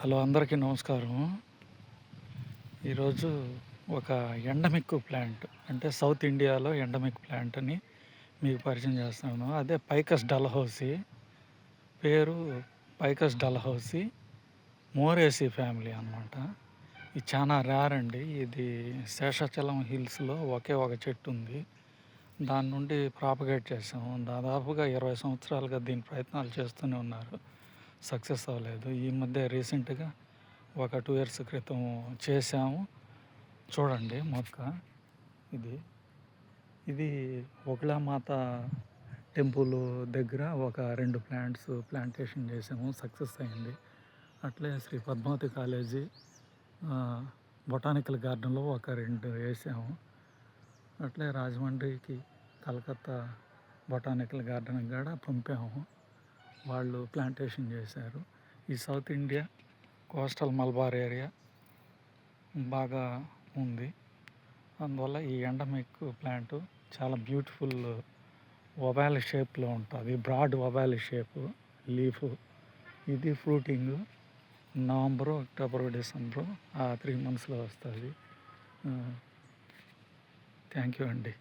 Hello, అందరికీ నమస్కారం. ఈరోజు ఒక ఎండమిక్కు ప్లాంట్ అంటే సౌత్ ఇండియాలో ఎండమిక్ ప్లాంట్ అని మీకు పరిచయం చేస్తున్నాను. అదే పైకస్ డల్హౌసీ. పేరు పైకస్ డల్హౌసీ మోరేసి ఫ్యామిలీ అనమాట. ఇది చాలా రేర్ అండి. ఇది శేషాచలం హిల్స్‌లో ఒకే ఒక చెట్టు ఉంది. దాని నుండి ప్రాపగేట్ చేసాము. దాదాపుగా 20 సంవత్సరాలుగా దీని ప్రయత్నాలు చేస్తూనే ఉన్నారు. సక్సెస్ అవ్వలేదు. ఈ మధ్య రీసెంట్‌గా ఒక 2 ఇయర్స్ క్రితం చేసాము. చూడండి మొక్క ఇది. ఇది ఒగ్లామాత టెంపుల్ దగ్గర ఒక 2 ప్లాంటేషన్ చేసాము. సక్సెస్ అయింది. అట్లే శ్రీ పద్మావతి కాలేజీ బొటానికల్ గార్డెన్‌లో ఒక 2 వేసాము. అట్లే రాజమండ్రికి, కలకత్తా బొటానికల్ గార్డెన్‌కి కూడా పంపాము. వాళ్ళు ప్లాంటేషన్ చేశారు. ఈ south India coastal Malabar area బాగా ఉంది. అందువల్ల ఈ ఎండమిక్ ప్లాంట్ చాలా బ్యూటిఫుల్ ఒవాల్ షేప్‌లో ఉంటుంది. Broad oval shape leaf. ఇది ఫ్రూటింగ్ నవంబరు, అక్టోబరు, డిసెంబరు ఆ 3 మంత్స్‌లో వస్తుంది. థ్యాంక్ యూ అండి.